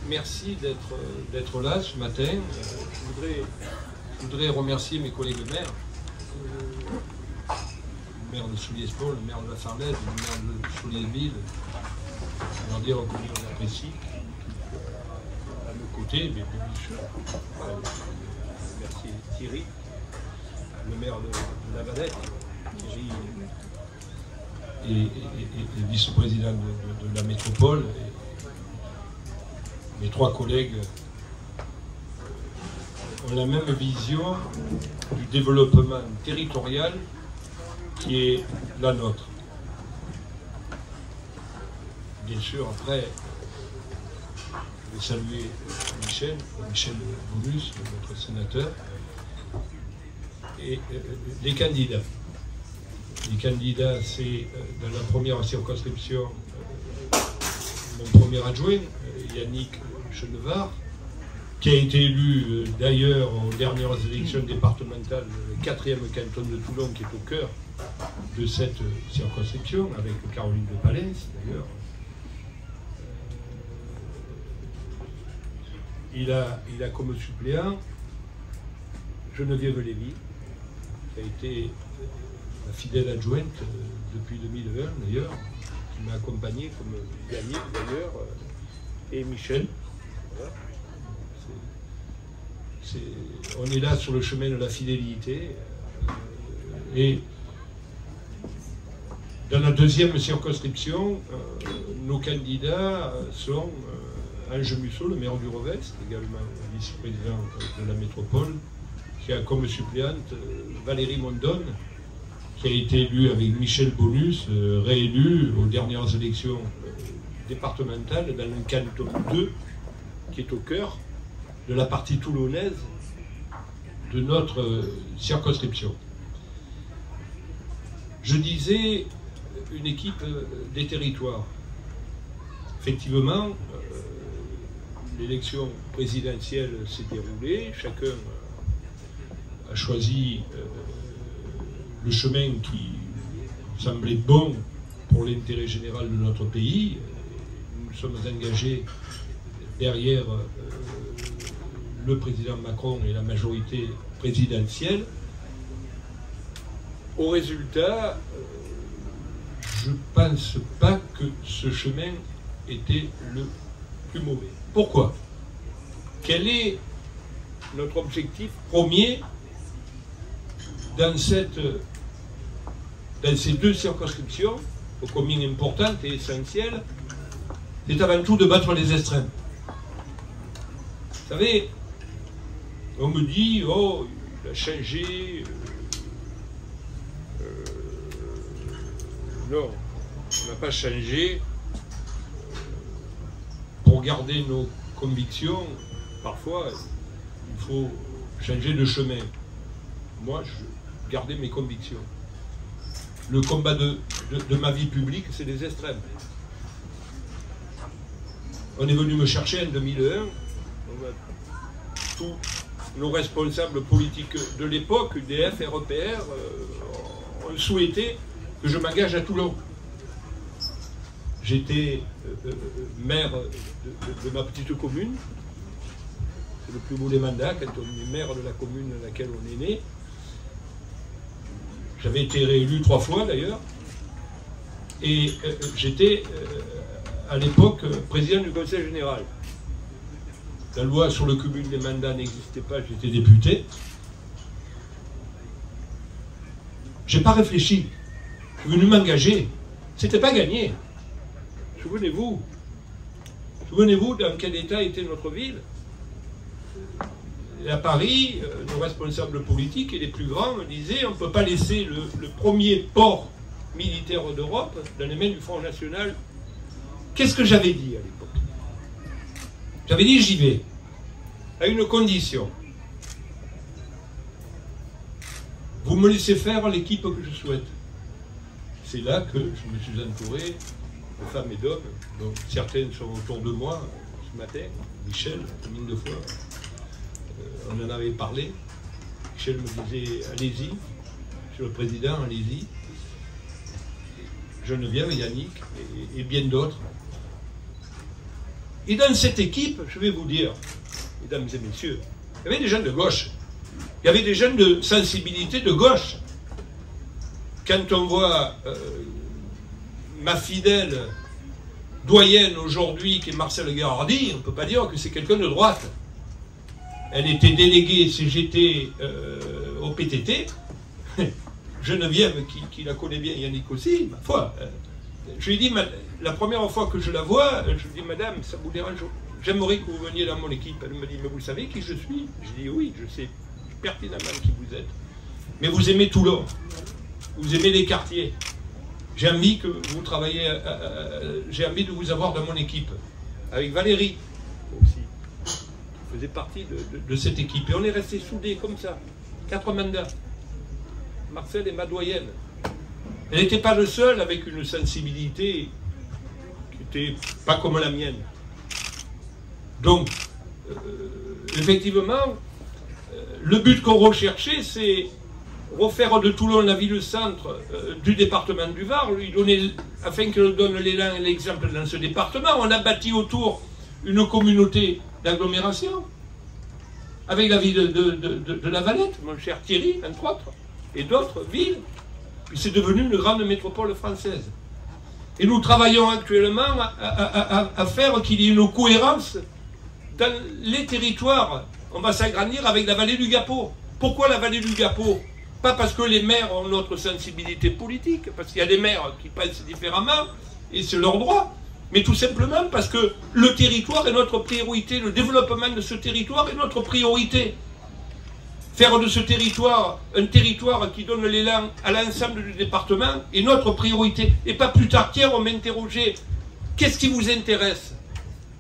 merci d'être là ce matin. Je voudrais remercier mes collègues maires, le maire de Souliers-Espont, le maire de la Farlède, le maire de Souliers-Ville, leur dire combien on apprécie. À nos côtés, mais merci Thierry, le maire de la Valette, Thierry et vice-président de la métropole. Mes trois collègues ont la même vision du développement territorial qui est la nôtre. Bien sûr, après, je vais saluer Michel Boulus, notre sénateur, et les candidats. Les candidats, c'est dans la première circonscription, mon premier adjoint, Yannick Chenevard, qui a été élu d'ailleurs aux dernières élections départementales, le 4e canton de Toulon, qui est au cœur de cette circonscription, avec Caroline de Valence d'ailleurs. Il a comme suppléant Geneviève Lévy, qui a été ma fidèle adjointe depuis 2001 d'ailleurs, qui m'a accompagné comme Yannick d'ailleurs, et Michel. Voilà. On est là sur le chemin de la fidélité. Et dans la deuxième circonscription, nos candidats sont Ange Musso, le maire du Rovest, également vice-président de la métropole, qui a comme suppléante Valérie Mondonne, qui a été élue avec Michel Bonus, réélu aux dernières élections départementales dans le canton 2, qui est au cœur de la partie toulonnaise de notre circonscription. Je disais une équipe des territoires. Effectivement, l'élection présidentielle s'est déroulée, chacun a choisi le chemin qui semblait bon pour l'intérêt général de notre pays. Nous sommes engagés derrière le président Macron et la majorité présidentielle. Au résultat, je ne pense pas que ce chemin était le plus mauvais. Pourquoi? Quel est notre objectif premier dans ces deux circonscriptions, ô combien importantes et essentielles? C'est avant tout de battre les extrêmes. Vous savez, on me dit, oh, il a changé. Non, on n'a pas changé. Pour garder nos convictions, parfois, il faut changer de chemin. Moi, je gardais mes convictions. Le combat de ma vie publique, c'est les extrêmes. On est venu me chercher en 2001. Tous nos responsables politiques de l'époque, UDF, REPR, ont souhaité que je m'engage à Toulon. J'étais maire de ma petite commune. C'est le plus beau des mandats quand on est maire de la commune dans laquelle on est né. J'avais été réélu 3 fois d'ailleurs. Et j'étais à l'époque président du Conseil général. La loi sur le cumul des mandats n'existait pas, j'étais député. J'ai pas réfléchi. Je suis venu m'engager. C'était pas gagné. Souvenez-vous dans quel état était notre ville. Et à Paris, nos responsables politiques et les plus grands me disaient on ne peut pas laisser le premier port militaire d'Europe dans les mains du Front National. Qu'est-ce que j'avais dit à l'époque? J'avais dit j'y vais, à une condition. Vous me laissez faire l'équipe que je souhaite. C'est là que je me suis entouré de femmes et d'hommes, dont certaines sont autour de moi ce matin. Michel, mine de foi, on en avait parlé. Michel me disait allez-y, Monsieur le Président, allez-y. Geneviève, Yannick et bien d'autres. Et dans cette équipe, je vais vous dire, mesdames et messieurs, il y avait des gens de gauche. Il y avait des gens de sensibilité de gauche. Quand on voit ma fidèle doyenne aujourd'hui, qui est Marcel Gherardi, on ne peut pas dire que c'est quelqu'un de droite. Elle était déléguée CGT au PTT. Geneviève, qui la connaît bien, Yannick aussi, ma foi. Je lui ai dit, la première fois que je la vois, je lui ai dit, madame, ça vous dérange? J'aimerais que vous veniez dans mon équipe. Elle me dit, mais vous savez qui je suis? Je dis, oui, je sais pertinemment qui vous êtes. Mais vous aimez Toulon. Vous aimez les quartiers. J'ai envie que vous travaillez, j'ai envie de vous avoir dans mon équipe. Avec Valérie aussi, qui faisait partie de cette équipe. Et on est restés soudés comme ça. 4 mandats. Marcel est ma doyenne. Elle n'était pas le seul avec une sensibilité qui n'était pas comme la mienne. Donc, effectivement, le but qu'on recherchait, c'est refaire de Toulon la ville-centre du département du Var, lui donner, afin qu'elle donne l'élan et l'exemple dans ce département. On a bâti autour une communauté d'agglomération, avec la ville de La Valette, mon cher Thierry, entre autres, et d'autres villes. Puis c'est devenu une grande métropole française. Et nous travaillons actuellement à faire qu'il y ait une cohérence dans les territoires. On va s'agrandir avec la vallée du Gapot. Pourquoi la vallée du Gapot? Pas parce que les maires ont notre sensibilité politique, parce qu'il y a des maires qui pensent différemment, et c'est leur droit, mais tout simplement parce que le territoire est notre priorité, le développement de ce territoire est notre priorité. Faire de ce territoire un territoire qui donne l'élan à l'ensemble du département est notre priorité. Et pas plus tard qu'hier, on m'interrogeait, qu'est-ce qui vous intéresse?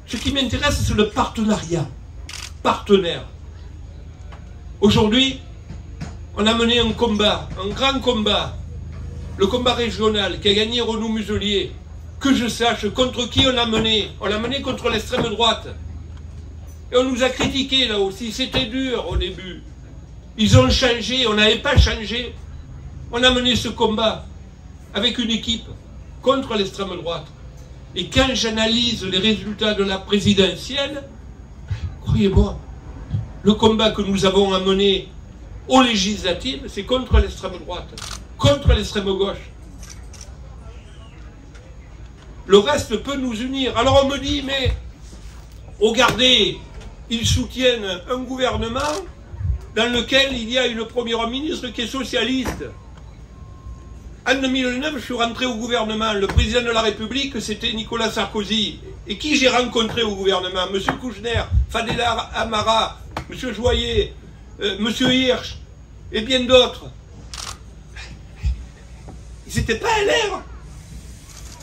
Ce qui m'intéresse, c'est le partenariat. Partenaire. Aujourd'hui, on a mené un combat, un grand combat, le combat régional qui a gagné Renaud Muselier. Que je sache, contre qui on l'a mené? On l'a mené contre l'extrême droite. Et on nous a critiqué là aussi, c'était dur au début. Ils ont changé, on n'avait pas changé. On a mené ce combat avec une équipe contre l'extrême droite. Et quand j'analyse les résultats de la présidentielle, croyez-moi, le combat que nous avons à mener aux législatives, c'est contre l'extrême droite, contre l'extrême gauche. Le reste peut nous unir. Alors on me dit, mais regardez, ils soutiennent un gouvernement dans lequel il y a une première ministre qui est socialiste. En 2009, je suis rentré au gouvernement. Le président de la République, c'était Nicolas Sarkozy. Et qui j'ai rencontré au gouvernement? Monsieur Kouchner, Fadela Amara, Monsieur Joyer, Monsieur Hirsch, et bien d'autres. Ils n'étaient pas LR.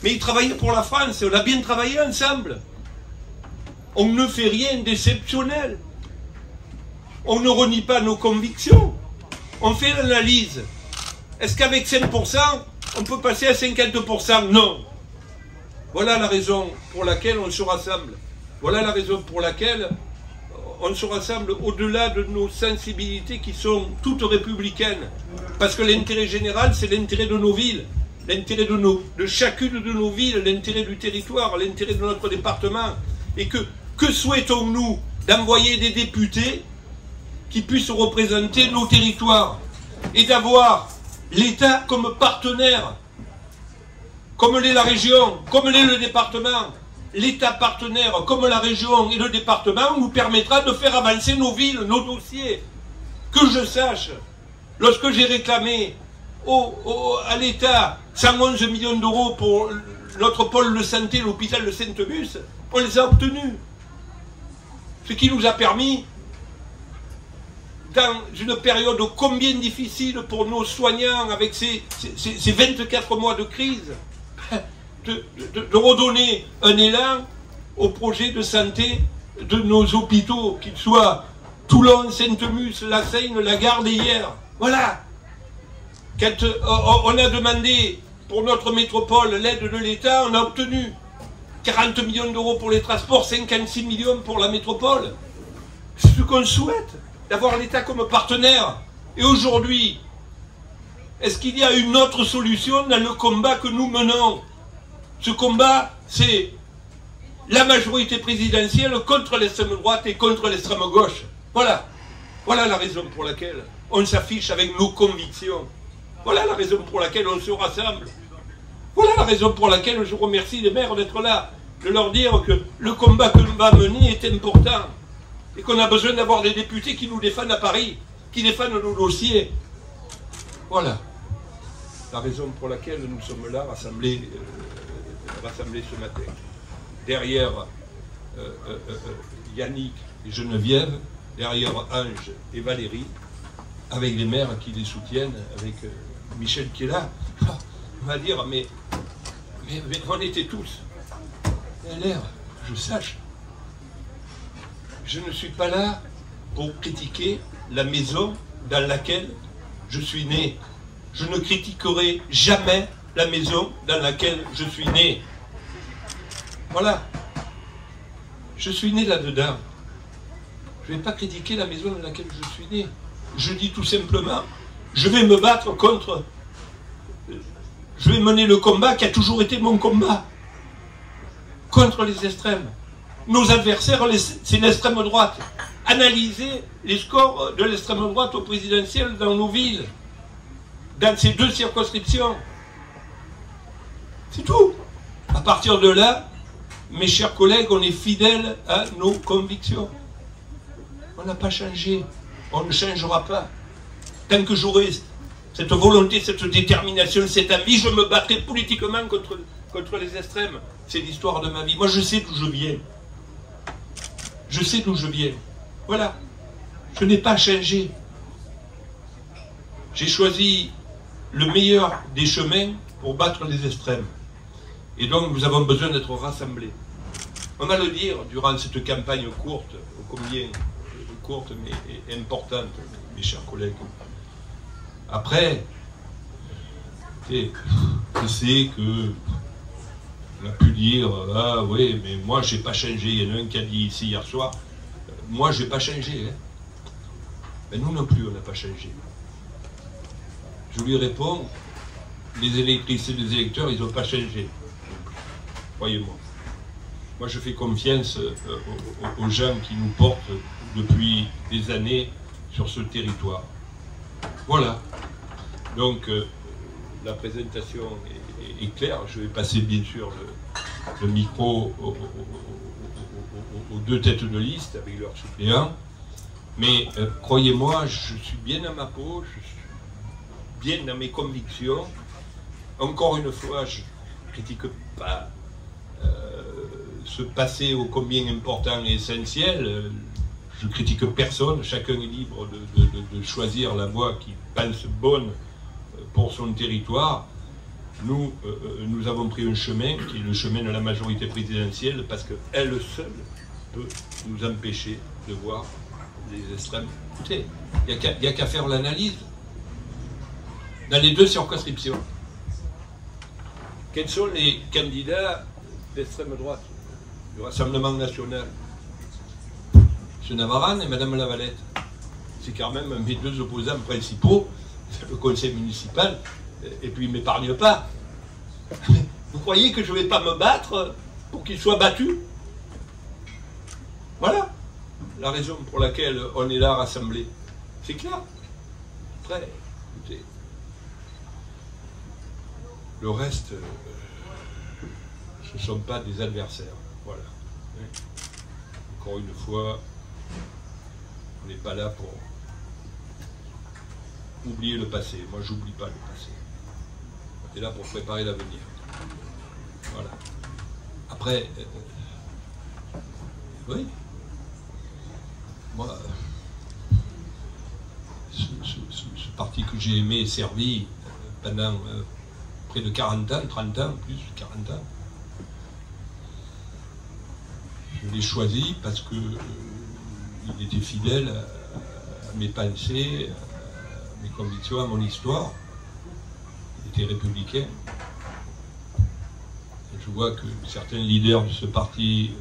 Mais ils travaillaient pour la France, et on a bien travaillé ensemble. On ne fait rien d'exceptionnel. On ne renie pas nos convictions. On fait l'analyse. Est-ce qu'avec 5%, on peut passer à 50%? Non. Voilà la raison pour laquelle on se rassemble. Voilà la raison pour laquelle on se rassemble au-delà de nos sensibilités qui sont toutes républicaines. Parce que l'intérêt général, c'est l'intérêt de nos villes. L'intérêt de chacune de nos villes, l'intérêt du territoire, l'intérêt de notre département. Et que souhaitons-nous? D'envoyer des députés qui puissent représenter nos territoires et d'avoir l'État comme partenaire, comme l'est la région, comme l'est le département. L'État partenaire, comme la région et le département, nous permettra de faire avancer nos villes, nos dossiers. Que je sache, lorsque j'ai réclamé à l'État 111 millions d'euros pour notre pôle de santé, l'hôpital de Sainte-Musse, on les a obtenus. Ce qui nous a permis, dans une période combien difficile pour nos soignants, avec ces 24 mois de crise, de redonner un élan au projet de santé de nos hôpitaux, qu'ils soient Toulon, Sainte-Musse, La Seine, La Garde et hier. Voilà. Quand on a demandé pour notre métropole l'aide de l'État, on a obtenu 40 millions d'euros pour les transports, 56 millions pour la métropole. C'est ce qu'on souhaite, d'avoir l'État comme partenaire. Et aujourd'hui, est-ce qu'il y a une autre solution dans le combat que nous menons? Ce combat, c'est la majorité présidentielle contre l'extrême droite et contre l'extrême gauche. Voilà. Voilà la raison pour laquelle on s'affiche avec nos convictions. Voilà la raison pour laquelle on se rassemble. Voilà la raison pour laquelle je remercie les maires d'être là, de leur dire que le combat que l'on va mener est important et qu'on a besoin d'avoir des députés qui nous défendent à Paris, qui défendent nos dossiers. Voilà la raison pour laquelle nous sommes là, rassemblés ce matin. Derrière Yannick et Geneviève, derrière Ange et Valérie, avec les maires qui les soutiennent, avec Michel qui est là. On va dire, mais on était tous. LR, je sache. Je ne suis pas là pour critiquer la maison dans laquelle je suis né. Je ne critiquerai jamais la maison dans laquelle je suis né. Voilà. Je suis né là-dedans. Je ne vais pas critiquer la maison dans laquelle je suis né. Je dis tout simplement, je vais me battre contre... Je vais mener le combat qui a toujours été mon combat. Contre les extrêmes. Nos adversaires, c'est l'extrême droite. Analysez les scores de l'extrême droite au présidentiel dans nos villes. Dans ces 2 circonscriptions. C'est tout. À partir de là, mes chers collègues, on est fidèles à nos convictions. On n'a pas changé. On ne changera pas. Tant que j'aurai cette volonté, cette détermination, cette envie, je me battrai politiquement contre les extrêmes. C'est l'histoire de ma vie. Moi, je sais d'où je viens. Je sais d'où je viens. Voilà. Je n'ai pas changé. J'ai choisi le meilleur des chemins pour battre les extrêmes. Et donc, nous avons besoin d'être rassemblés. On va le dire durant cette campagne courte, combien courte mais importante, mes chers collègues. Après, je sais que on a pu dire, ah oui, mais moi j'ai pas changé. Il y en a un qui a dit ici hier soir, moi j'ai pas changé. Hein. Mais nous non plus, on n'a pas changé. Je lui réponds, les électrices et les électeurs, ils n'ont pas changé. Croyez-moi. Moi je fais confiance aux gens qui nous portent depuis des années sur ce territoire. Voilà. Donc, la présentation est claire. Je vais passer, bien sûr, le micro aux 2 têtes de liste avec leurs suppléants. Mais, croyez-moi, je suis bien dans ma peau, je suis bien dans mes convictions. Encore une fois, je ne critique pas ce passé ô combien important et essentiel. Je ne critique personne, chacun est libre de choisir la voie qu'il pense bonne pour son territoire. Nous, nous avons pris un chemin qui est le chemin de la majorité présidentielle parce qu'elle seule peut nous empêcher de voir les extrêmes. Écoutez, il n'y a qu'à faire l'analyse. Dans les 2 circonscriptions, quels sont les candidats d'extrême droite du Rassemblement national? M. Navarane et Mme Lavalette. C'est quand même mes 2 opposants principaux, le conseil municipal, et puis ils ne m'épargnent pas. Vous croyez que je ne vais pas me battre pour qu'ils soient battus? Voilà la raison pour laquelle on est là rassemblés. C'est clair. Après, écoutez, le reste, ce ne sont pas des adversaires. Voilà. Encore une fois, on n'est pas là pour oublier le passé. Moi, j'oublie pas le passé. On est là pour préparer l'avenir. Voilà. Après, oui. Moi, ce parti que j'ai aimé et servi pendant près de 40 ans, 30 ans, plus de 40 ans, je l'ai choisi parce que il était fidèle à mes pensées, à mes convictions, à mon histoire. Il était républicain. Et je vois que certains leaders de ce parti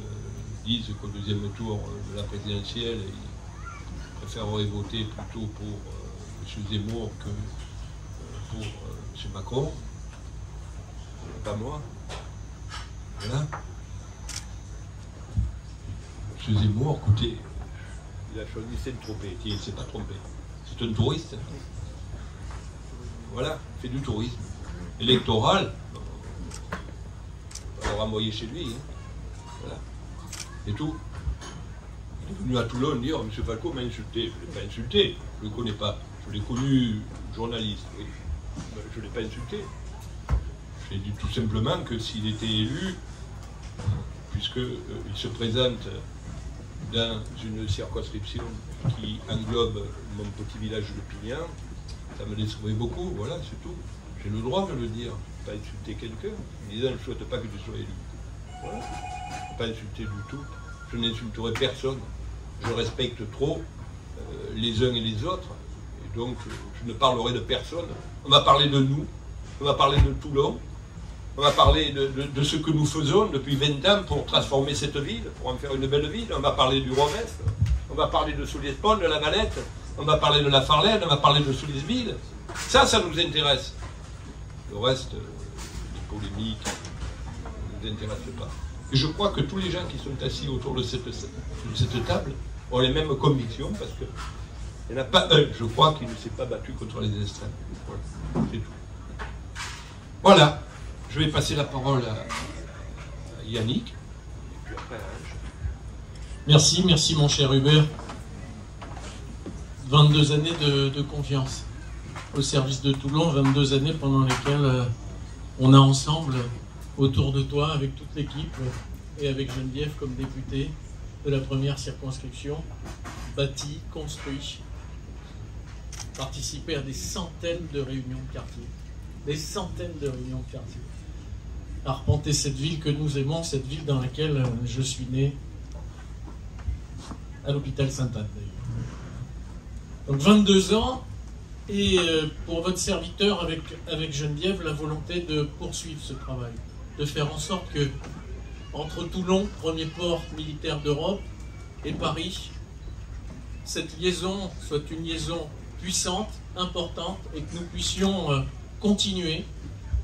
disent qu'au 2e tour de la présidentielle, ils préféreraient voter plutôt pour M. Zemmour que pour M. Macron. Pas moi. Voilà. M. Zemmour, écoutez, il a choisi Saint-Tropez, il ne s'est pas trompé. C'est un touriste. Voilà, il fait du tourisme. Électoral, on va le renvoyer chez lui. Hein. Voilà. C'est tout. Il est venu à Toulon dire M. Falco m'a insulté. Je ne l'ai pas insulté, je ne le connais pas. Je l'ai connu journaliste, oui. Je ne l'ai pas insulté. J'ai dit tout simplement que s'il était élu, puisqu'il se présente dans une circonscription qui englobe mon petit village de Pignan, ça me décevrait beaucoup, voilà, c'est tout. J'ai le droit de le dire, pas insulter quelqu'un, en disant je ne souhaite pas que tu sois élu. Voilà. Pas insulter du tout. Je n'insulterai personne. Je respecte trop les uns et les autres, et donc je ne parlerai de personne. On va parler de nous, on va parler de Toulon, on va parler de ce que nous faisons depuis 20 ans pour transformer cette ville, pour en faire une belle ville. On va parler du Rovès, on va parler de Souliers-Pont, de la Valette, on va parler de la Farlène, on va parler de Souliers-Ville. Ça nous intéresse. Le reste, les polémiques, ne nous intéresse pas. Et je crois que tous les gens qui sont assis autour de cette table ont les mêmes convictions, parce qu'il n'y en a pas un, je crois, qui ne s'est pas battu contre les extrêmes. Voilà, c'est tout. Voilà. Je vais passer la parole à Yannick. Et puis après, Merci mon cher Hubert. 22 années de confiance au service de Toulon, 22 années pendant lesquelles on a ensemble, autour de toi, avec toute l'équipe et avec Geneviève comme députée de la première circonscription, bâti, construit, participé à des centaines de réunions de quartier. Des centaines de réunions de quartier. Arpenter cette ville que nous aimons, cette ville dans laquelle je suis né, à l'hôpital Sainte-Anne d'ailleurs. Donc 22 ans, et pour votre serviteur avec Geneviève, la volonté de poursuivre ce travail, de faire en sorte que entre Toulon, premier port militaire d'Europe, et Paris, cette liaison soit une liaison puissante, importante, et que nous puissions continuer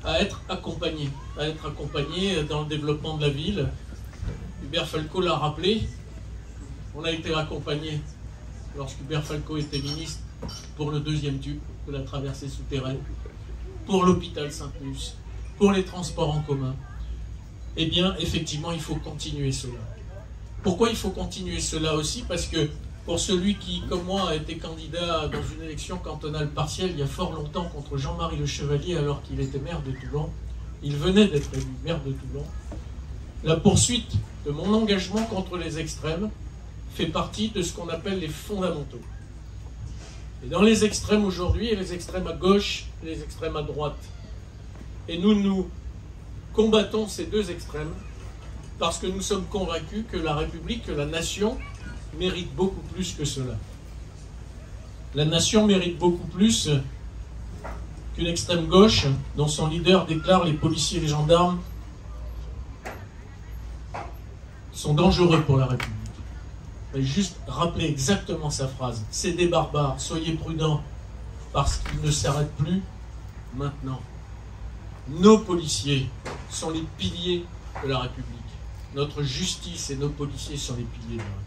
à être accompagnés dans le développement de la ville. Hubert Falco l'a rappelé, on a été accompagnés lorsqu'Hubert Falco était ministre pour le deuxième tube de la traversée souterraine, pour l'hôpital Sainte-Luce, pour les transports en commun. Eh bien, effectivement, il faut continuer cela. Pourquoi il faut continuer cela aussi? Parce que pour celui qui, comme moi, a été candidat dans une élection cantonale partielle il y a fort longtemps contre Jean-Marie Le Chevalier alors qu'il était maire de Toulon, il venait d'être élu maire de Toulon, la poursuite de mon engagement contre les extrêmes fait partie de ce qu'on appelle les fondamentaux. Et dans les extrêmes aujourd'hui, il y a les extrêmes à gauche et les extrêmes à droite. Et nous combattons ces deux extrêmes parce que nous sommes convaincus que la République, que la nation, mérite beaucoup plus que cela. La nation mérite beaucoup plus qu'une extrême gauche dont son leader déclare les policiers et les gendarmes sont dangereux pour la République. Je vais juste rappeler exactement sa phrase. C'est des barbares, soyez prudents, parce qu'ils ne s'arrêtent plus maintenant. Nos policiers sont les piliers de la République. Notre justice et nos policiers sont les piliers de la République.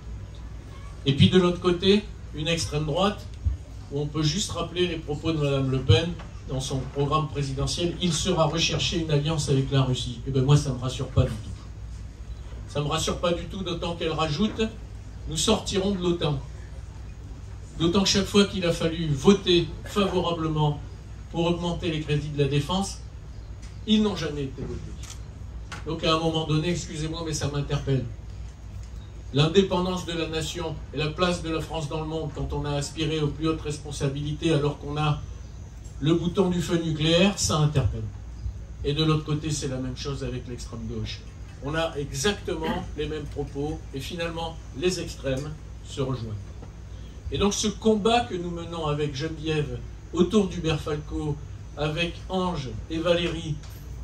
Et puis de l'autre côté, une extrême droite, où on peut juste rappeler les propos de Mme Le Pen dans son programme présidentiel, il sera recherché une alliance avec la Russie. Et bien moi, ça ne me rassure pas du tout. Ça ne me rassure pas du tout, d'autant qu'elle rajoute, nous sortirons de l'OTAN. D'autant que chaque fois qu'il a fallu voter favorablement pour augmenter les crédits de la défense, ils n'ont jamais été votés. Donc à un moment donné, excusez-moi, mais ça m'interpelle. L'indépendance de la nation et la place de la France dans le monde quand on a aspiré aux plus hautes responsabilités alors qu'on a le bouton du feu nucléaire, ça interpelle. Et de l'autre côté, c'est la même chose avec l'extrême gauche. On a exactement les mêmes propos et finalement, les extrêmes se rejoignent. Et donc ce combat que nous menons avec Geneviève autour d'Hubert Falco, avec Ange et Valérie,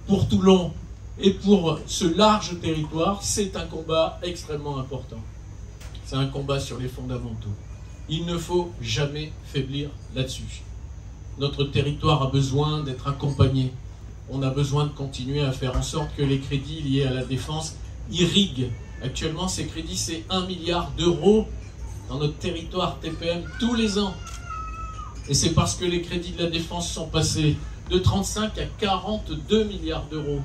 pour Toulon et pour ce large territoire, c'est un combat extrêmement important. C'est un combat sur les fondamentaux. Il ne faut jamais faiblir là-dessus. Notre territoire a besoin d'être accompagné. On a besoin de continuer à faire en sorte que les crédits liés à la défense irriguent Actuellement, ces crédits, c'est 1 milliard d'euros dans notre territoire TPM tous les ans. Et c'est parce que les crédits de la défense sont passés de 35 à 42 milliards d'euros.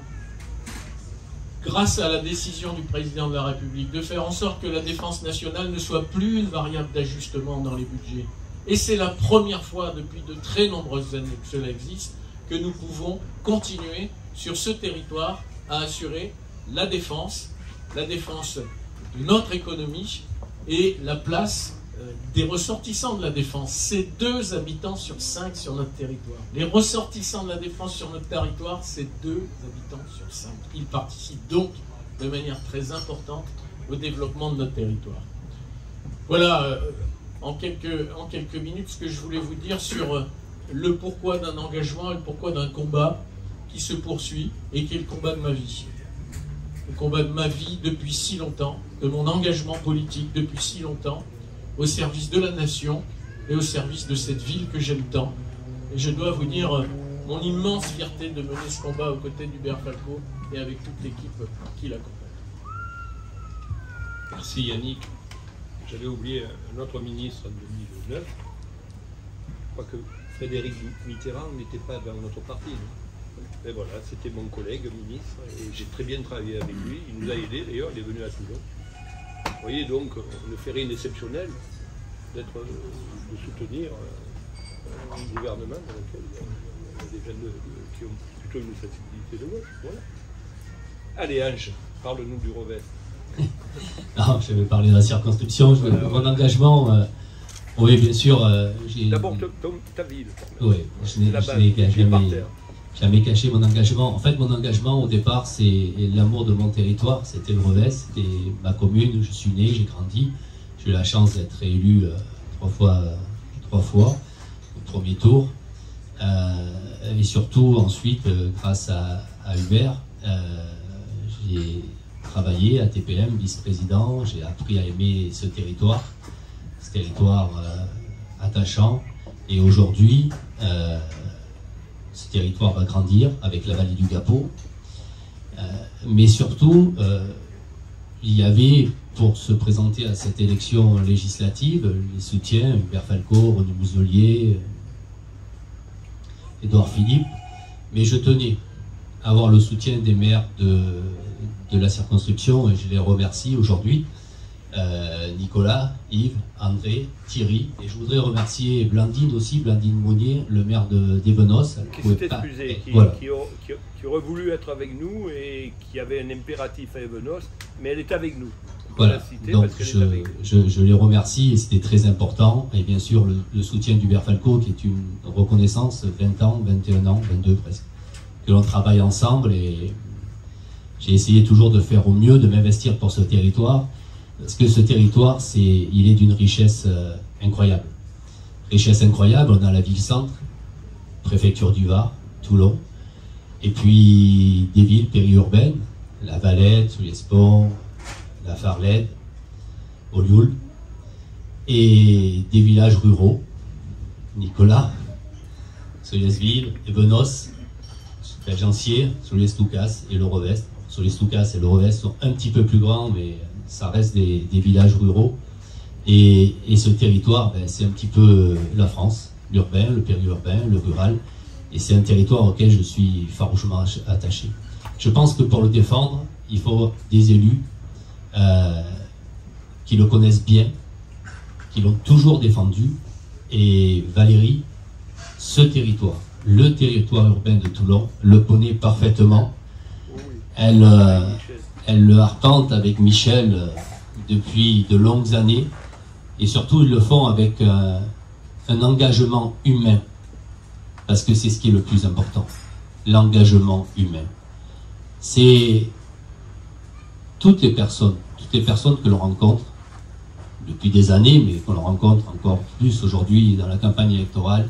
Grâce à la décision du président de la République de faire en sorte que la défense nationale ne soit plus une variable d'ajustement dans les budgets. Et c'est la première fois depuis de très nombreuses années que cela existe, que nous pouvons continuer sur ce territoire à assurer la défense de notre économie et la place des ressortissants de la défense. C'est 2 habitants sur 5 sur notre territoire. Les ressortissants de la défense sur notre territoire, c'est 2 habitants sur 5. Ils participent donc de manière très importante au développement de notre territoire. Voilà, en quelques minutes, ce que je voulais vous dire sur le pourquoi d'un engagement et le pourquoi d'un combat qui se poursuit et qui est le combat de ma vie. Le combat de ma vie depuis si longtemps, de mon engagement politique depuis si longtemps, au service de la nation et au service de cette ville que j'aime tant. Et je dois vous dire mon immense fierté de mener ce combat aux côtés d'Hubert Falco et avec toute l'équipe qui l'accompagne. Merci Yannick. J'avais oublié un autre ministre en 2009. Je crois que Frédéric Mitterrand n'était pas dans notre parti. Mais voilà, c'était mon collègue ministre et j'ai très bien travaillé avec lui. Il nous a aidés d'ailleurs, il est venu à Toulon. Vous voyez donc, on ne fait rien d'exceptionnel de soutenir un gouvernement dans lequel il y a des gens qui ont plutôt une sensibilité de gauche. Voilà. Allez Ange, parle-nous du Revest. Non, je vais parler de la circonscription. Mon engagement, oui, bien sûr. D'abord ta ville. Oui, je n'ai jamais caché mon engagement. En fait, mon engagement au départ, c'est l'amour de mon territoire. C'était le Revest, c'était ma commune où je suis né, j'ai grandi. J'ai eu la chance d'être élu 3 fois au premier tour. Et surtout, ensuite, grâce à Hubert, j'ai travaillé à TPM, vice-président. J'ai appris à aimer ce territoire attachant. Et aujourd'hui, ce territoire va grandir avec la vallée du Gapot. Mais surtout, il y avait, pour se présenter à cette élection législative, les soutiens, Hubert Falco, René Muselier, Édouard Philippe. Mais je tenais à avoir le soutien des maires de la circonscription, et je les remercie aujourd'hui. Nicolas, Yves, André, Thierry, et je voudrais remercier Blandine aussi, Blandine Monnier, le maire d'Evenos. Qui s'est excusé, qui aurait voulu être avec nous et qui avait un impératif à Evenos, mais elle est avec nous. Voilà, donc je les remercie et c'était très important. Et bien sûr le soutien d'Hubert Falco qui est une reconnaissance, 20 ans, 21 ans, 22 presque, que l'on travaille ensemble et j'ai essayé toujours de faire au mieux, de m'investir pour ce territoire. Parce que ce territoire, il est d'une richesse incroyable. Richesse incroyable, on a la ville-centre, préfecture du Var, Toulon, et puis des villes périurbaines, la Valette, Souliès-Pont, la Farlède, Olioul, et des villages ruraux, Nicolas, Souliès-Ville, Evenos, Belgencier, Souliès-Toucas et le Revest. Souliès-Toucas et le Revest sont un petit peu plus grands, mais ça reste des villages ruraux. Et ce territoire, c'est un petit peu la France, l'urbain, le périurbain, le rural. Et c'est un territoire auquel je suis farouchement attaché. Je pense que pour le défendre, il faut des élus qui le connaissent bien, qui l'ont toujours défendu. Et Valérie, ce territoire, le territoire urbain de Toulon, le connaît parfaitement. Elle le arpente avec Michel depuis de longues années. Et surtout, ils le font avec un engagement humain. Parce que c'est ce qui est le plus important. L'engagement humain. C'est toutes les personnes que l'on rencontre depuis des années, mais qu'on rencontre encore plus aujourd'hui dans la campagne électorale.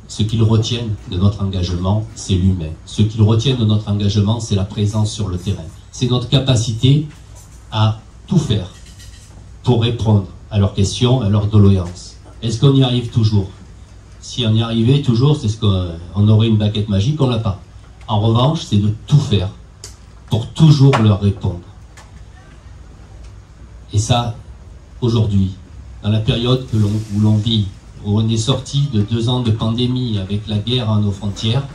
Ce qu'ils retiennent de notre engagement, c'est l'humain. Ce qu'ils retiennent de notre engagement, c'est la présence sur le terrain. C'est notre capacité à tout faire pour répondre à leurs questions, à leurs doléances. Est-ce qu'on y arrive toujours? Si on y arrivait toujours, c'est ce qu'on aurait une baguette magique, on l'a pas. En revanche, c'est de tout faire pour toujours leur répondre. Et ça, aujourd'hui, dans la période où l'on vit, où on est sorti de 2 ans de pandémie avec la guerre à nos frontières,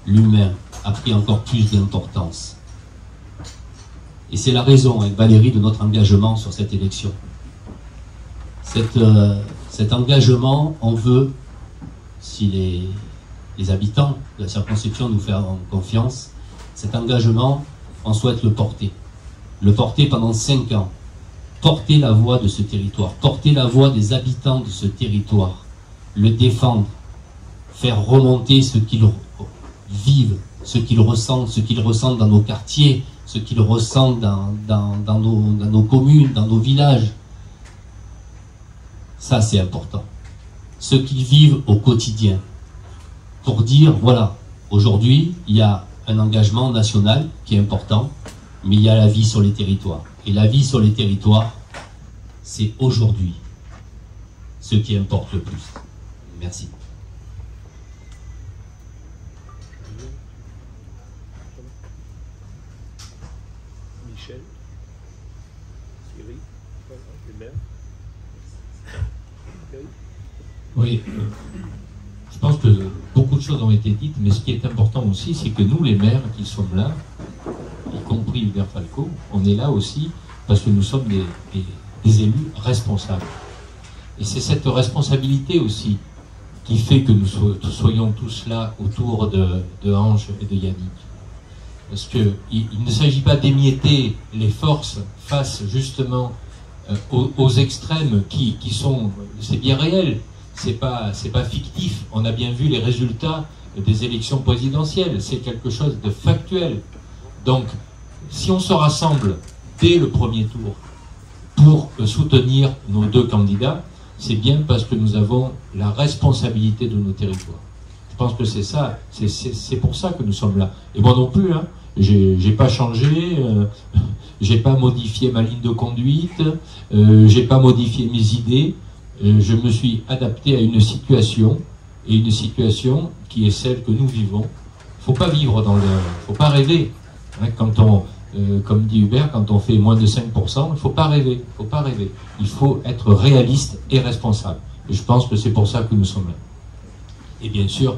l'humain a pris encore plus d'importance. Et c'est la raison, avec Valérie, de notre engagement sur cette élection. Cet engagement, on veut, si les habitants de la circonscription nous font confiance, cet engagement, on souhaite le porter. Le porter pendant 5 ans. Porter la voix de ce territoire, porter la voix des habitants de ce territoire, le défendre, faire remonter ce qu'ils vivent, ce qu'ils ressentent dans nos quartiers, ce qu'ils ressentent dans nos communes, dans nos villages. Ça, c'est important. Ce qu'ils vivent au quotidien. Pour dire, voilà, aujourd'hui, il y a un engagement national qui est important, mais il y a la vie sur les territoires. Et la vie sur les territoires, c'est aujourd'hui ce qui importe le plus. Merci. Michel, Thierry, les maires. Oui, je pense que beaucoup de choses ont été dites, mais ce qui est important aussi, c'est que nous, les maires qui sommes là, y compris Hubert Falco, on est là aussi parce que nous sommes des élus responsables. Et c'est cette responsabilité aussi qui fait que nous soyons tous là autour de Ange et de Yannick. Parce qu'il ne s'agit pas d'émietter les forces face justement aux extrêmes qui sont, c'est bien réel, c'est pas fictif. On a bien vu les résultats des élections présidentielles, c'est quelque chose de factuel. Donc, si on se rassemble dès le premier tour pour soutenir nos 2 candidats, c'est bien parce que nous avons la responsabilité de nos territoires. Je pense que c'est ça, c'est pour ça que nous sommes là. Et moi non plus, hein, j'ai pas changé, j'ai pas modifié ma ligne de conduite, j'ai pas modifié mes idées, je me suis adapté à une situation, et une situation qui est celle que nous vivons. Faut pas vivre faut pas rêver. Hein, quand on, comme dit Hubert, quand on fait moins de 5%, il ne faut pas rêver. Faut pas rêver. Il faut être réaliste et responsable. Et je pense que c'est pour ça que nous sommes là. Et bien sûr,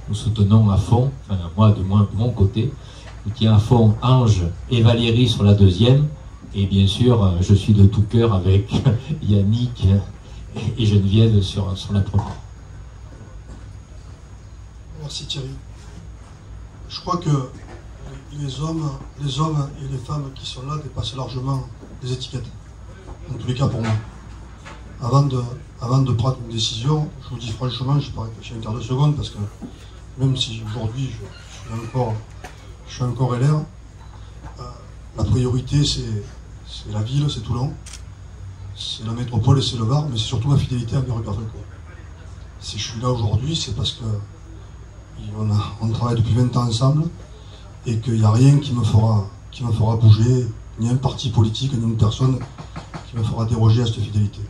nous soutenons à fond, enfin moi de mon côté, je tiens à fond Ange et Valérie sur la 2e. Et bien sûr, je suis de tout cœur avec Yannick et Geneviève sur la 1re. Merci Thierry. Je crois que les hommes et les femmes qui sont là dépassent largement les étiquettes. En tous les cas pour moi. Avant de prendre une décision, je vous dis franchement, je n'ai pas réfléchi un quart de seconde parce que même si aujourd'hui je suis encore LR, la priorité c'est la ville, c'est Toulon, c'est la métropole et c'est le Var, mais c'est surtout ma fidélité à Hubert Falco. Si je suis là aujourd'hui, c'est parce que on travaille depuis 20 ans ensemble et qu'il n'y a rien qui me fera bouger, ni un parti politique, ni une personne qui me fera déroger à cette fidélité.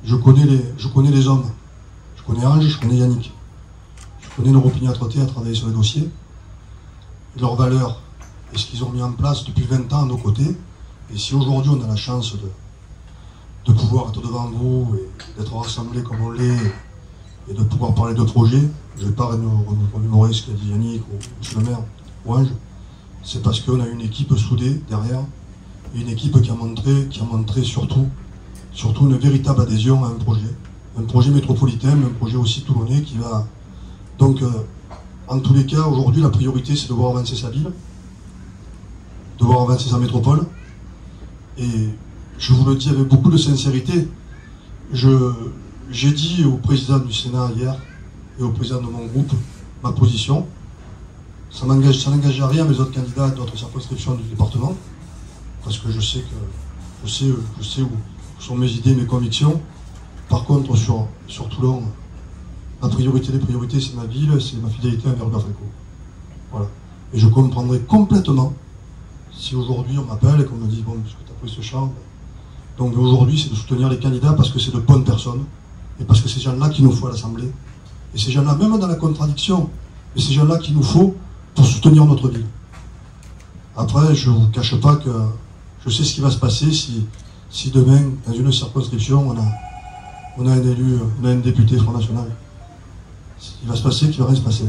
Je connais les hommes, je connais Ange, je connais Yannick, je connais leur opiniâtreté à travailler sur les dossiers, leurs valeurs et ce qu'ils ont mis en place depuis 20 ans à nos côtés. Et si aujourd'hui on a la chance de pouvoir être devant vous et d'être rassemblés comme on l'est et de pouvoir parler de projets, je ne vais pas remémorer ce qu'a dit Yannick ou M. le maire ou Ange, c'est parce qu'on a une équipe soudée derrière et une équipe qui a montré surtout une véritable adhésion à un projet métropolitain, un projet aussi toulonnais qui va... Donc, en tous les cas, aujourd'hui, la priorité, c'est de voir avancer sa ville, de voir avancer sa métropole. Et je vous le dis avec beaucoup de sincérité, j'ai dit au président du Sénat hier et au président de mon groupe ma position. Ça n'engage à rien mes autres candidats d'autres circonscriptions du département, parce que je sais où sont mes idées, mes convictions. Par contre, sur Toulon, la priorité des priorités, c'est ma ville, c'est ma fidélité à Hubert Falco. Voilà. Et je comprendrai complètement si aujourd'hui on m'appelle et qu'on me dit bon, puisque tu as pris ce champ. Donc aujourd'hui, c'est de soutenir les candidats parce que c'est de bonnes personnes et parce que c'est ces gens-là qu'il nous faut à l'Assemblée. Et ces gens-là, même dans la contradiction, et ces gens-là qu'il nous faut pour soutenir notre ville. Après, je ne vous cache pas que je sais ce qui va se passer si si demain, dans une circonscription, on a un élu, on a un député Front National, il va se passer qu'il va rien se passer.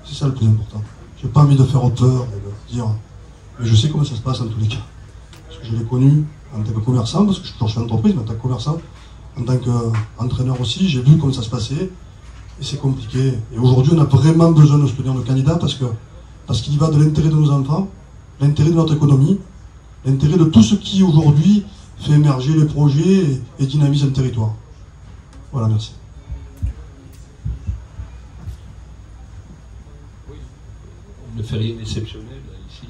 C'est ça le plus important. Je n'ai pas envie de faire peur et de dire, mais je sais comment ça se passe en tous les cas. Parce que je l'ai connu en tant que commerçant, parce que je suis toujours chef d'entreprise, mais en tant que commerçant, en tant qu'entraîneur aussi, j'ai vu comment ça se passait, et c'est compliqué. Et aujourd'hui, on a vraiment besoin de soutenir nos candidats parce qu'il y va de l'intérêt de nos enfants, l'intérêt de notre économie, l'intérêt de tout ce qui aujourd'hui fait émerger les projets et dynamise un territoire. Voilà, merci. Oui, on ne fait rien d'exceptionnel là, ici.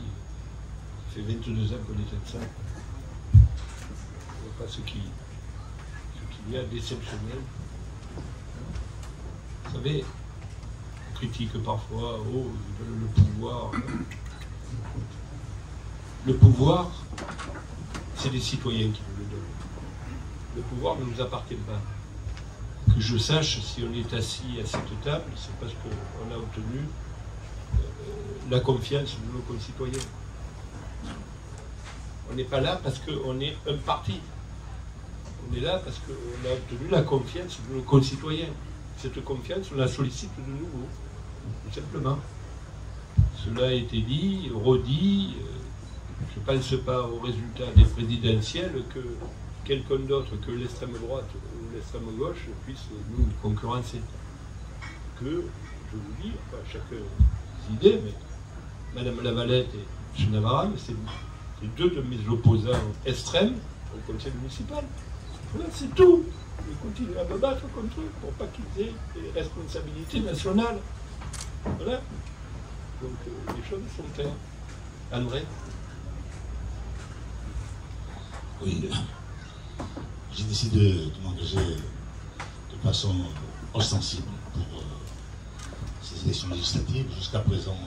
Ça fait 22 ans qu'on est comme ça. On ne voit pas ce qu'il y a d'exceptionnel. Vous savez, on critique parfois, oh, ils veulent le pouvoir. Le pouvoir, c'est les citoyens qui nous le donnent. Le pouvoir ne nous appartient pas. Que je sache, si on est assis à cette table, c'est parce qu'on a obtenu la confiance de nos concitoyens. On n'est pas là parce qu'on est un parti. On est là parce qu'on a obtenu la confiance de nos concitoyens. Cette confiance, on la sollicite de nouveau, tout simplement. Cela a été dit, redit. Je ne pense pas au résultat des présidentielles que quelqu'un d'autre que l'extrême droite ou l'extrême gauche puisse nous concurrencer. Que, je vous dis, enfin, chacun ses idées, mais Mme Lavalette et M. Navarane, c'est deux de mes opposants extrêmes au conseil municipal. Voilà, c'est tout. Je continue à me battre contre eux pour pas qu'ils aient des responsabilités nationales. Voilà. Donc les choses sont claires. André? Oui, j'ai décidé de m'engager de façon ostensible pour ces élections législatives. Jusqu'à présent,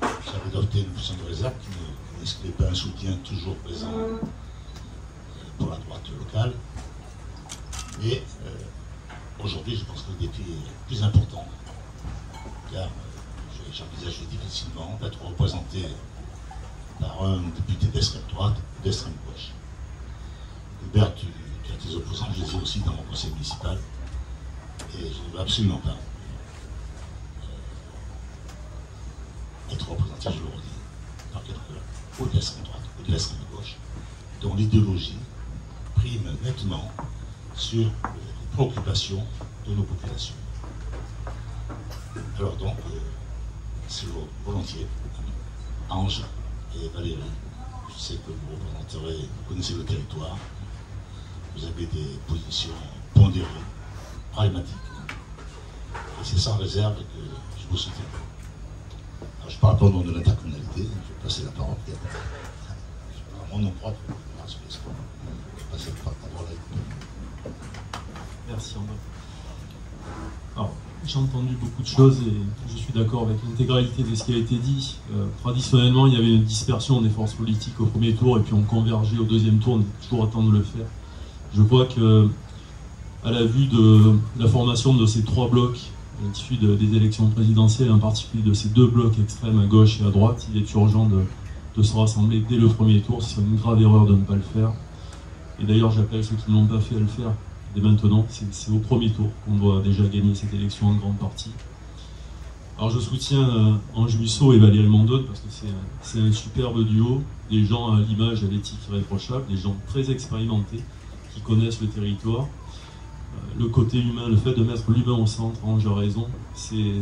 j'avais adopté une position de réserve qui n'excluait pas un soutien toujours présent pour la droite locale. Et aujourd'hui, je pense que le défi est plus important, car j'envisage difficilement d'être représenté par un député d'extrême droite ou d'extrême gauche. Hubert, tu as tes opposants, je les ai aussi dans mon conseil municipal, et je ne veux absolument pas être représenté, je le redis, par quelqu'un ou de l'extrême droite ou de l'extrême gauche, dont l'idéologie prime nettement sur les préoccupations de nos populations. Alors donc, c'est volontiers, Ange et Valérie, je sais que vous représenterez, vous connaissez le territoire, vous avez des positions pondérées, pragmatiques, et c'est sans réserve que je vous soutiens. Alors je parle pas au nom de l'intercommunalité, je vais passer la parole peut-être. Je parle à mon nom propre, sur l'espoir. Je vais passer la parole avec vous. Merci André. Alors, j'ai entendu beaucoup de choses et je suis d'accord avec l'intégralité de ce qui a été dit. Traditionnellement, il y avait une dispersion des forces politiques au premier tour et puis on convergeait au deuxième tour, on est toujours à temps de le faire. Je crois que, à la vue de la formation de ces trois blocs, à l'issue des élections présidentielles, en particulier de ces deux blocs extrêmes à gauche et à droite, il est urgent de se rassembler dès le premier tour. Ce serait une grave erreur de ne pas le faire. Et d'ailleurs, j'appelle ceux qui ne l'ont pas fait à le faire. Dès maintenant, c'est au premier tour qu'on doit déjà gagner cette élection en grande partie. Alors je soutiens Ange Musso et Valérie Mondonne parce que c'est un superbe duo, des gens à l'image, à l'éthique irréprochable, des gens très expérimentés qui connaissent le territoire. Le côté humain, le fait de mettre l'humain au centre, Ange a raison, c'est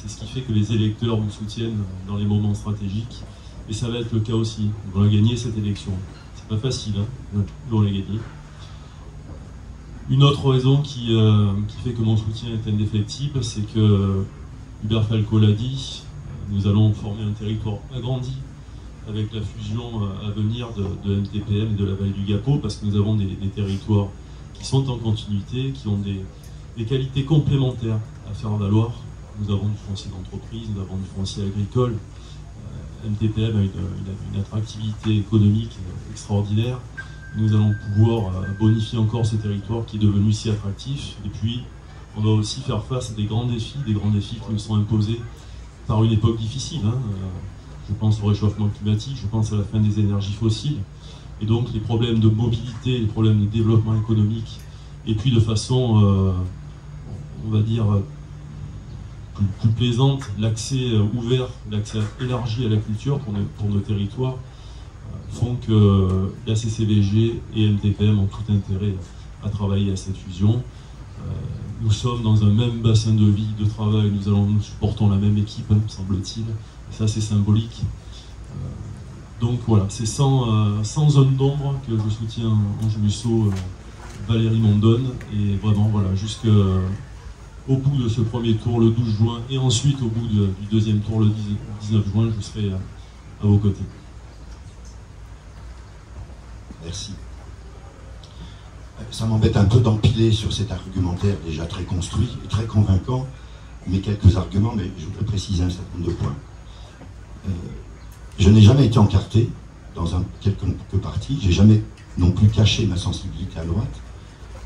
ce qui fait que les électeurs vous soutiennent dans les moments stratégiques. Et ça va être le cas aussi. On va gagner cette élection. C'est pas facile, hein, mais on l'a gagné. Une autre raison qui fait que mon soutien est indéfectible, c'est que Hubert Falco l'a dit, nous allons former un territoire agrandi avec la fusion à venir de MTPM et de la vallée du Gapeau, parce que nous avons des territoires qui sont en continuité, qui ont des qualités complémentaires à faire valoir. Nous avons du foncier d'entreprise, nous avons du foncier agricole. MTPM a une attractivité économique extraordinaire. Nous allons pouvoir bonifier encore ce territoire qui est devenu si attractif. Et puis, on va aussi faire face à des grands défis qui nous sont imposés par une époque difficile. Hein. Je pense au réchauffement climatique, je pense à la fin des énergies fossiles. et donc les problèmes de mobilité, les problèmes de développement économique, et puis de façon, on va dire, plus plaisante, l'accès ouvert, l'accès élargi à la culture pour nos territoires, font que la CCVG et LTPM ont tout intérêt à travailler à cette fusion. Nous sommes dans un même bassin de vie, de travail, nous supportons la même équipe, me semble-t-il, et ça c'est symbolique. Donc voilà, c'est sans zone d'ombre que je soutiens Ange Musso, Valérie Mondonne, et vraiment voilà, jusqu'au bout de ce premier tour le 12 juin, et ensuite au bout du deuxième tour le 19 juin, je serai à vos côtés. Merci. Ça m'embête un peu d'empiler sur cet argumentaire déjà très construit et très convaincant, mais quelques arguments, mais je voudrais préciser un certain nombre de points. Je n'ai jamais été encarté dans quelconque parti, j'ai jamais non plus caché ma sensibilité à droite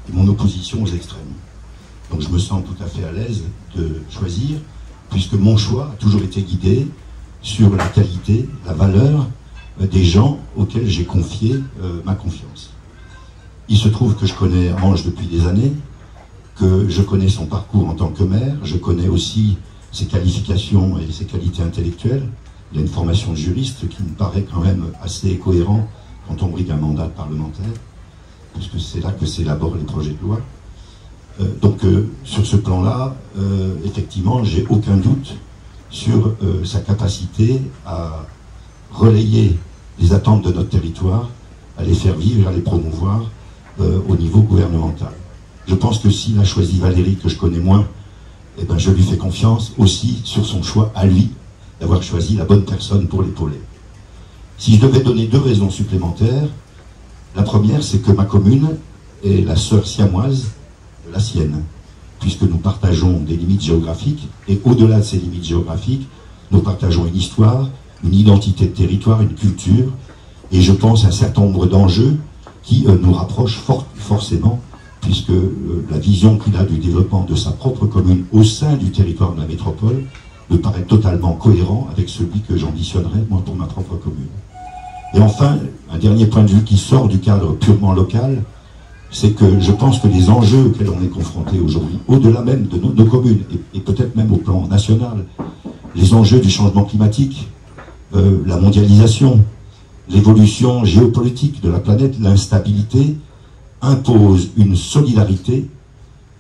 et mon opposition aux extrêmes. Donc je me sens tout à fait à l'aise de choisir, puisque mon choix a toujours été guidé sur la qualité, la valeur des gens auxquels j'ai confié ma confiance. Il se trouve que je connais Ange depuis des années, que je connais son parcours en tant que maire, je connais aussi ses qualifications et ses qualités intellectuelles. Il a une formation de juriste qui me paraît quand même assez cohérent quand on brigue un mandat parlementaire, puisque c'est là que s'élaborent les projets de loi. Donc sur ce plan-là, effectivement, j'ai aucun doute sur sa capacité à relayer les attentes de notre territoire, à les faire vivre et à les promouvoir au niveau gouvernemental. Je pense que s'il a choisi Valérie, que je connais moins, eh ben, je lui fais confiance aussi sur son choix à lui, d'avoir choisi la bonne personne pour l'épauler. Si je devais donner 2 raisons supplémentaires, la première, c'est que ma commune est la sœur siamoise de la sienne, puisque nous partageons des limites géographiques, et au-delà de ces limites géographiques, nous partageons une histoire, une identité de territoire, une culture, et je pense à un certain nombre d'enjeux qui nous rapprochent forcément, puisque la vision qu'il a du développement de sa propre commune au sein du territoire de la métropole me paraît totalement cohérent avec celui que j'ambitionnerais, moi, pour ma propre commune. Et enfin, un dernier point de vue qui sort du cadre purement local, c'est que je pense que les enjeux auxquels on est confronté aujourd'hui, au-delà même de nos communes, et peut-être même au plan national, les enjeux du changement climatique, la mondialisation, l'évolution géopolitique de la planète, l'instabilité, imposent une solidarité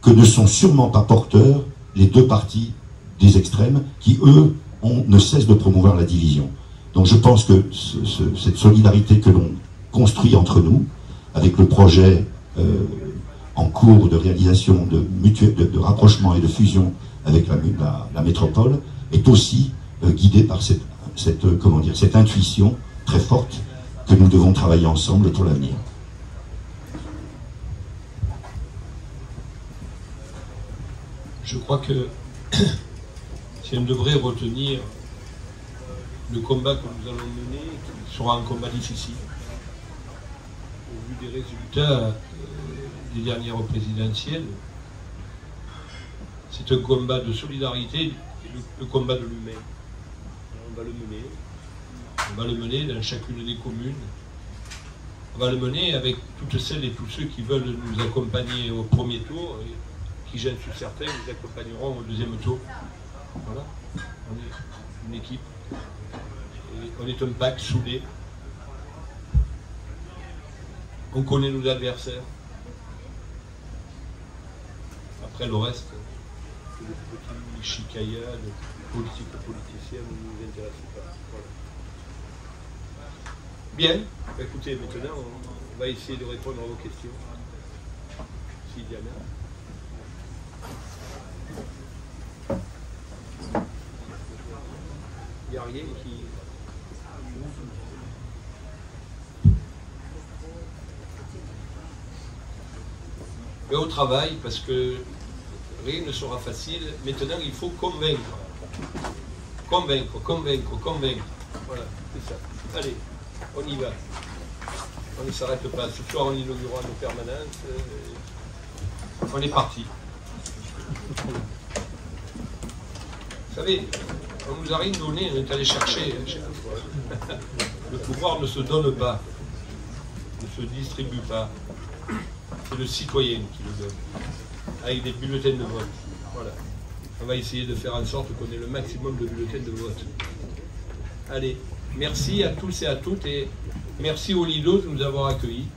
que ne sont sûrement pas porteurs les 2 partis des extrêmes qui, eux, ne cessent de promouvoir la division. Donc je pense que cette solidarité que l'on construit entre nous, avec le projet en cours de réalisation de rapprochement et de fusion avec la métropole, est aussi guidée par cette intuition très forte que nous devons travailler ensemble pour l'avenir. Je crois que si on devrait retenir le combat que nous allons mener, qui sera un combat difficile, au vu des résultats des dernières présidentielles, c'est un combat de solidarité, le combat de l'humain. On va le mener. On va le mener dans chacune des communes. On va le mener avec toutes celles et tous ceux qui veulent nous accompagner au premier tour et qui, j'en suis certain, nous accompagneront au deuxième tour. Voilà. On est une équipe. Et on est un pack soudé. On connaît nos adversaires. Après le reste, les petits chicaillades, politiciens ne nous intéressent pas. Voilà. Bien, écoutez, maintenant on va essayer de répondre à vos questions. Si Diana. Il n'y a rien qui... Mais au travail, parce que rien ne sera facile. Maintenant, il faut convaincre. Convaincre. Voilà, c'est ça. Allez, on y va. On ne s'arrête pas. Ce soir, on inaugurera nos permanences. On est parti. Vous savez, on nous a rien donné, on est allé chercher. Le pouvoir ne se donne pas. ne se distribue pas. C'est le citoyen qui le donne, avec des bulletins de vote. Voilà. On va essayer de faire en sorte qu'on ait le maximum de bulletins de vote. Allez, merci à tous et à toutes, et merci au Lido de nous avoir accueillis.